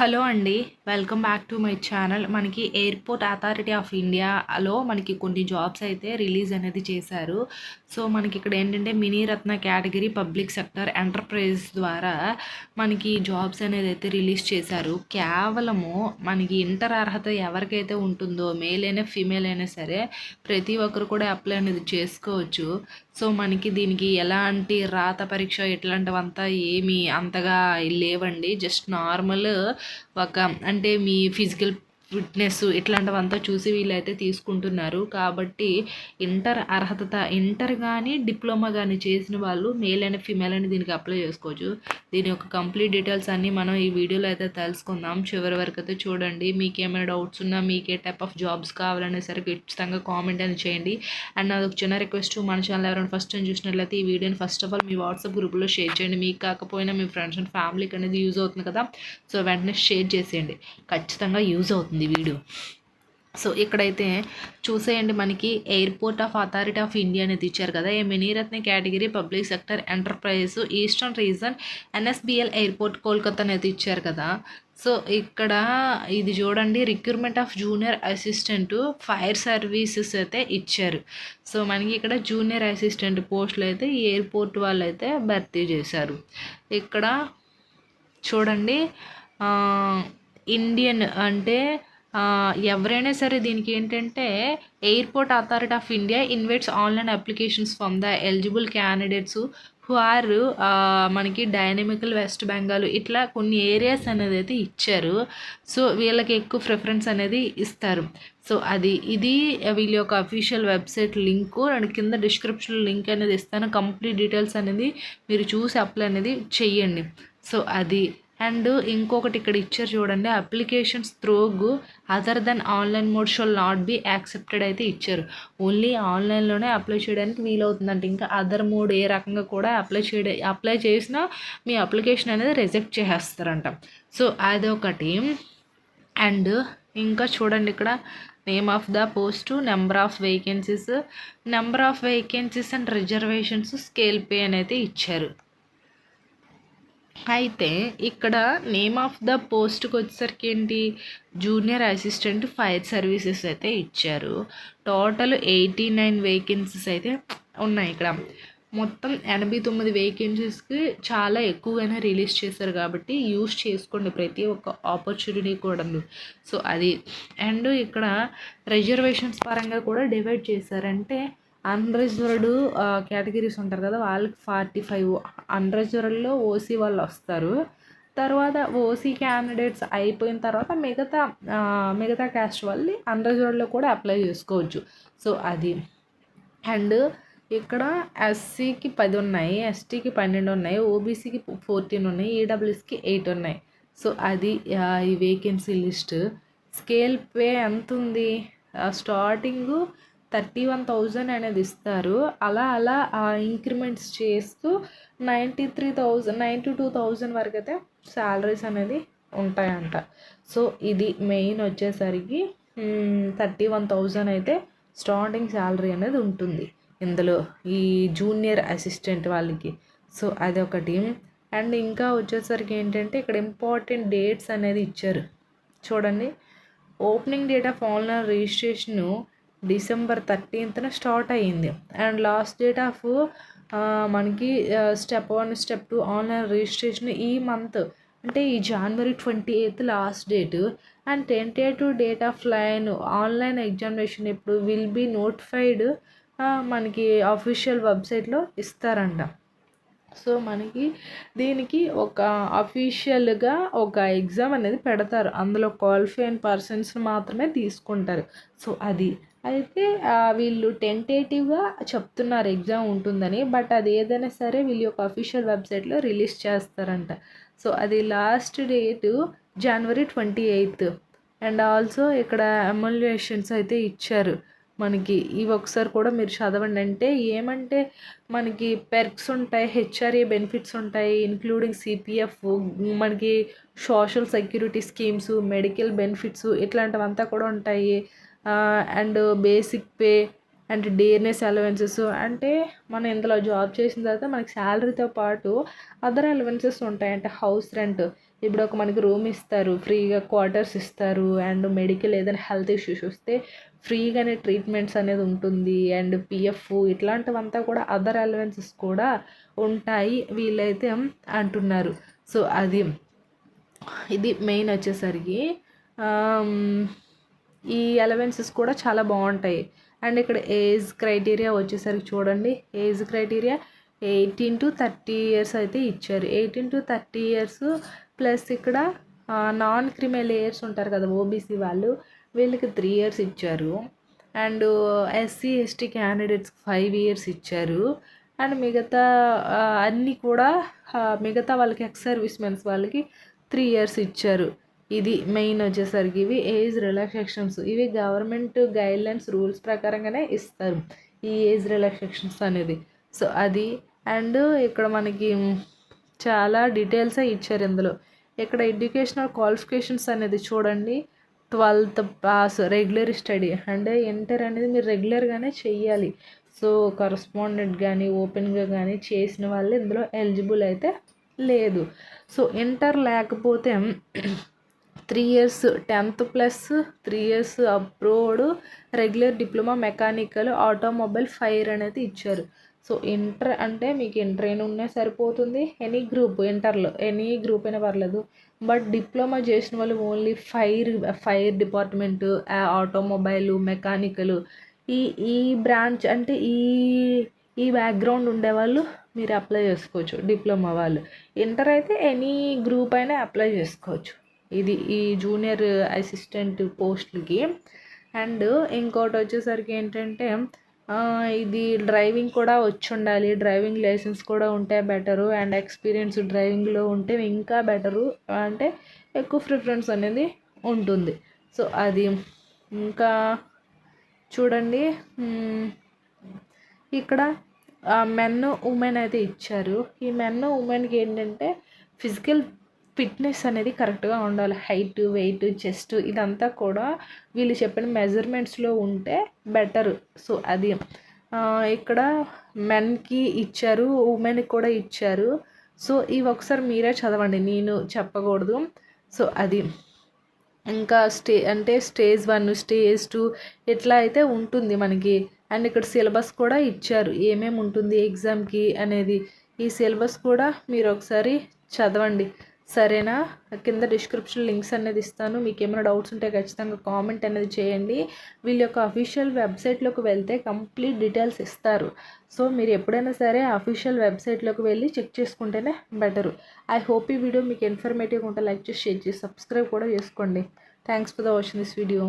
Hello అండి. Welcome back to my channel. మనకి airport authority of ఇండియాలో మనకి కొన్ని జాబ్స్ అయితే రిలీజ్ అనేది చేశారు. సో, మనకిక్కడ ఏంటంటే మినీ రత్న కేటగిరీ పబ్లిక్ సెక్టర్ ఎంటర్‌ప్రైజ్ ద్వారా మనకి జాబ్స్ అనేదైతే రిలీజ్ చేశారు. కేవలము మనకి ఇంటర్ అర్హత ఎవరికైతే ఉంటుందో మేల్ అయినా, ఫీమేల్ అయినా సరే ప్రతి ఒక్కరు కూడా అప్లై అనేది చేసుకోవచ్చు. సో, మనకి దీనికి ఎలాంటి రాత పరీక్ష ఇట్లాంటివంతా ఏమీ అంతగా లేవండి. జస్ట్ నార్మల్ ఒక అంటే మీ ఫిజికల్ ఫిట్నెస్ ఇట్లాంటివంతా చూసి వీళ్ళైతే తీసుకుంటున్నారు. కాబట్టి ఇంటర్ కానీ డిప్లొమా కానీ చేసిన వాళ్ళు మేల్ అండ్ ఫీమేల్ అని దీనికి అప్లై చేసుకోవచ్చు. దీని యొక్క కంప్లీట్ డీటెయిల్స్ అన్నీ మనం ఈ వీడియోలో అయితే తెలుసుకుందాం. చివరి వరకు అయితే చూడండి. మీకు ఏమైనా డౌట్స్ ఉన్నా, మీకు ఏ టైప్ ఆఫ్ జాబ్స్ కావాలనే సరే ఖచ్చితంగా కామెంట్ అని చేయండి. అండ్ నాది ఒక చిన్న రిక్వెస్ట్, మన ఛానల్ ఎవరైనా ఫస్ట్ టైం చూసినట్లయితే ఈ వీడియోని first of all me WhatsApp గ్రూప్లో షేర్ చేయండి. మీకు కాకపోయినా మీ ఫ్రెండ్స్ అండ్ ఫ్యామిలీకి అనేది యూజ్ అవుతుంది కదా. సో వెంటనే షేర్ చేసేయండి. ఖచ్చితంగా యూజ్ అవుతుంది వీడియో. సో ఇక్కడైతే చూసేయండి, మనకి airport of authority of India అనేది ఇచ్చారు కదా. A Miniratna category public sector enterprise eastern region NSBL airport Kolkata అనేది ఇచ్చారు కదా. సో ఇక్కడ ఇది చూడండి, recruitment of junior assistant fire services అయితే ఇచ్చారు. సో మనకి ఇక్కడ జూనియర్ అసిస్టెంట్ పోస్టులు అయితే ఎయిర్పోర్ట్ వాళ్ళు అయితే భర్తీ చేశారు. ఇక్కడ చూడండి, ఇండియన్ అంటే ఎవరైనా సరే దీనికి ఏంటంటే airport authority of India invites online applications from the eligible candidates who are మనకి డైనమికల్ వెస్ట్ బెంగాల్ ఇట్లా కొన్ని ఏరియాస్ అనేది అయితే ఇచ్చారు. సో వీళ్ళకి ఎక్కువ ప్రిఫరెన్స్ అనేది ఇస్తారు. సో ఇది వీళ్ళ యొక్క అఫీషియల్ వెబ్సైట్ లింకు అండ్ కింద డిస్క్రిప్షన్లో లింక్ అనేది ఇస్తాను. కంప్లీట్ డీటెయిల్స్ అనేది మీరు చూసి అప్లై అనేది చెయ్యండి. సో అండ్ ఇంకొకటి ఇక్కడ ఇచ్చారు చూడండి, applications through other than online mode shall not be accepted అయితే ఇచ్చారు. ఓన్లీ ఆన్లైన్లోనే అప్లై చేయడానికి వీలవుతుందంటే ఇంకా అదర్ మోడ్ ఏ రకంగా కూడా అప్లై చేసినా మీ అప్లికేషన్ అనేది రిజెక్ట్ చేసేస్తారంట. సో అదొకటి. అండ్ ఇంకా చూడండి, ఇక్కడ name of the post, number of vacancies and reservations, scale pay అనేది ఇచ్చారు. అయితే ఇక్కడ నేమ్ ఆఫ్ ద పోస్ట్కి వచ్చేసరికి ఏంటి, జూనియర్ అసిస్టెంట్ ఫైర్ సర్వీసెస్ అయితే ఇచ్చారు. టోటల్ 89 వేకెన్సీస్ అయితే ఉన్నాయి. ఇక్కడ మొత్తం 89 వేకెన్సీస్కి చాలా ఎక్కువగానే రిలీజ్ చేశారు కాబట్టి యూజ్ చేసుకోండి ప్రతి ఒక్క ఆపర్చునిటీ కూడా. సో అండ్ ఇక్కడ రిజర్వేషన్స్ పరంగా కూడా డివైడ్ చేశారంటే అన్రిజర్వ్డ్ కేటగిరీస్ ఉంటారు కదా, వాళ్ళకి 45, అన్రిజర్వ్డ్లో ఓసీ వాళ్ళు వస్తారు. తర్వాత ఓసీ క్యాండిడేట్స్ అయిపోయిన తర్వాత మిగతా క్యాస్ట్ వాళ్ళు అన్రిజర్వ్డ్లో కూడా అప్లై చేసుకోవచ్చు. సో అండ్ ఇక్కడ ఎస్సీకి 10 ఉన్నాయి, ఎస్టీకి 12 ఉన్నాయి, ఓబీసీకి 14 ఉన్నాయి, ఈడబ్ల్యూఎస్కి 8 ఉన్నాయి. సో ఈ వేకెన్సీ లిస్ట్. స్కేల్ పే ఎంత ఉంది, స్టార్టింగు 31,000 అనేది ఇస్తారు. అలా ఇంక్రిమెంట్స్ చేస్తూ 92,000 వరకు అయితే శాలరీస్ అనేది ఉంటాయంట. సో ఇది మెయిన్ వచ్చేసరికి 31,000 అయితే స్టార్టింగ్ శాలరీ అనేది ఉంటుంది ఇందులో ఈ జూనియర్ అసిస్టెంట్ వాళ్ళకి. సో అదొకటి. అండ్ ఇంకా వచ్చేసరికి ఏంటంటే ఇక్కడ ఇంపార్టెంట్ డేట్స్ అనేది ఇచ్చారు చూడండి. Opening date of online registration December 13th start అయ్యింది. అండ్ లాస్ట్ డేట్ ఆఫ్ మనకి స్టెప్ 1 స్టెప్ 2 ఆన్లైన్ రిజిస్ట్రేషన్ ఈ మంత్ అంటే ఈ January 28th last date. And tentative date of online examination ఇప్పుడు విల్ బీ నోటిఫైడ్ మనకి అఫీషియల్ వెబ్సైట్లో ఇస్తారంట. So మనకి దీనికి ఒక అఫీషియల్గా ఒక ఎగ్జామ్ అనేది పెడతారు. అందులో క్వాలిఫై అయిన పర్సన్స్ని మాత్రమే తీసుకుంటారు. సో అయితే వీళ్ళు టెంటేటివ్గా చెప్తున్నారు ఎగ్జామ్ ఉంటుందని, బట్ అది ఏదైనా సరే వీళ్ళ యొక్క అఫీషియల్ వెబ్సైట్లో రిలీజ్ చేస్తారంట. So last date January 28th. And also ఇక్కడ ఎమల్యుయేషన్స్ అయితే ఇచ్చారు మనకి. ఇవి ఒకసారి కూడా మీరు చదవండి. అంటే ఏమంటే మనకి పెర్క్స్ ఉంటాయి, హెచ్ఆర్ఏ బెనిఫిట్స్ ఉంటాయి, ఇంక్లూడింగ్ సిపిఎఫ్, మనకి social security schemes, medical benefits ఇట్లాంటివంతా కూడా ఉంటాయి. And basic pay and dearness allowances. అంటే మనం ఇందులో జాబ్ చేసిన తర్వాత మనకి శాలరీతో పాటు అదర్ అలవెన్సెస్ ఉంటాయి. అంటే హౌస్ రెంట్, ఇప్పుడు ఒక మనకి రూమ్ ఇస్తారు, ఫ్రీగా క్వార్టర్స్ ఇస్తారు, అండ్ మెడికల్ ఏదైనా హెల్త్ ఇష్యూస్ వస్తే ఫ్రీగానే ట్రీట్మెంట్స్ అనేది ఉంటుంది, అండ్ పిఎఫ్ ఇట్లాంటివంతా కూడా అదర్ అలవెన్సెస్ కూడా ఉంటాయి వీళ్ళైతే అంటున్నారు. సో ఇది మెయిన్ వచ్చేసరికి ఈ అలవెన్సెస్ కూడా చాలా బాగుంటాయి. అండ్ ఇక్కడ ఏజ్ క్రైటీరియా వచ్చేసరికి చూడండి, ఏజ్ క్రైటీరియా 18 to 30 years అయితే ఇచ్చారు. 18 to 30 years ప్లస్ ఇక్కడ నాన్ క్రిమినల్ లేయర్స్ ఉంటారు కదా ఓబీసీ వాళ్ళు, వీళ్ళకి 3 years ఇచ్చారు. అండ్ ఎస్సీ ఎస్టీ క్యాండిడేట్స్కి 5 years ఇచ్చారు. అండ్ మిగతా అన్నీ కూడా మిగతా వాళ్ళకి ఎక్స్ సర్వీస్ మెన్స్ వాళ్ళకి 3 years ఇచ్చారు. ఇది మెయిన్ వచ్చేసరికి ఇవి ఏజ్ రిలాక్సేషన్స్, ఇవి గవర్నమెంట్ గైడ్లైన్స్ రూల్స్ ప్రకారంగానే ఇస్తారు ఈ ఏజ్ రిలాక్సేషన్స్ అనేది. సో అది అండ్ ఇక్కడ మనకి చాలా డీటెయిల్సే ఇచ్చారు ఇందులో. ఇక్కడ ఎడ్యుకేషనల్ క్వాలిఫికేషన్స్ అనేది చూడండి, 12th పాస్, రెగ్యులర్ స్టడీ అంటే ఇంటర్ అనేది మీరు రెగ్యులర్గానే చెయ్యాలి. సో కరస్పాండెంట్ కానీ ఓపెన్గా కానీ చేసిన వాళ్ళు ఇందులో ఎలిజిబుల్ అయితే లేదు. సో ఇంటర్ లేకపోతే 3 years 10th plus 3 years abroad regular diploma mechanical automobile fire అనేది ఇచ్చారు. సో ఇంటర్ అంటే మీకు ఇంటర్ అయినా ఉన్నా సరిపోతుంది, ఎనీ గ్రూప్ ఇంటర్లో ఎనీ గ్రూప్ అయినా పర్లేదు. బట్ డిప్లొమా చేసిన వాళ్ళు only fire department, automobile, mechanical ఈ బ్రాంచ్ అంటే ఈ బ్యాక్గ్రౌండ్ ఉండేవాళ్ళు మీరు అప్లై చేసుకోవచ్చు డిప్లొమా వాళ్ళు. ఇంటర్ అయితే ఎనీ గ్రూప్ అయినా అప్లై చేసుకోవచ్చు. ఇది ఈ జూనియర్ అసిస్టెంట్ పోస్టులకి. అండ్ ఇంకోటి వచ్చేసరికి ఏంటంటే ఇది డ్రైవింగ్ కూడా వచ్చి ఉండాలి, డ్రైవింగ్ లైసెన్స్ కూడా ఉంటే బెటరు, అండ్ ఎక్స్పీరియన్స్ డ్రైవింగ్లో ఉంటే ఇంకా బెటరు, అంటే ఎక్కువ ప్రిఫరెన్స్ అనేది ఉంటుంది. సో అది ఇంకా చూడండి, ఇక్కడ మెన్ ఉమెన్ అయితే ఇచ్చారు. ఈ మెన్ ఉమెన్కి ఏంటంటే ఫిజికల్ ఫిట్నెస్ అనేది కరెక్ట్గా ఉండాలి, హైట్ వెయిట్ చెస్ట్ ఇదంతా కూడా వీళ్ళు చెప్పిన మెజర్మెంట్స్లో ఉంటే బెటర్. సో అది ఇక్కడ మెన్కి ఇచ్చారు, ఉమెన్కి కూడా ఇచ్చారు. సో ఇవి ఒకసారి మీరే చదవండి, నేను చెప్పకూడదు. సో అది ఇంకా స్టేజ్ 1 స్టేజ్ 2 ఇట్లా అయితే ఉంటుంది మనకి. అండ్ ఇక్కడ సిలబస్ కూడా ఇచ్చారు, ఏమేమి ఉంటుంది ఎగ్జామ్కి అనేది. ఈ సిలబస్ కూడా మీరు ఒకసారి చదవండి, సరేనా? కింద డిస్క్రిప్షన్ లింక్స్ అనేది ఇస్తాను, మీకు ఏమైనా డౌట్స్ ఉంటే ఖచ్చితంగా కామెంట్ అనేది చేయండి. వీళ్ళ యొక్క అఫీషియల్ వెబ్సైట్లోకి వెళ్తే కంప్లీట్ డీటెయిల్స్ ఇస్తారు. సో మీరు ఎప్పుడైనా సరే అఫీషియల్ వెబ్సైట్లోకి వెళ్ళి చెక్ చేసుకుంటేనే బెటరు. ఐ హోప్ ఈ వీడియో మీకు ఇన్ఫర్మేటివ్గా ఉంటే లైక్ చేసి షేర్ చేసి సబ్స్క్రైబ్ కూడా చేసుకోండి. Thanks for the watching this video.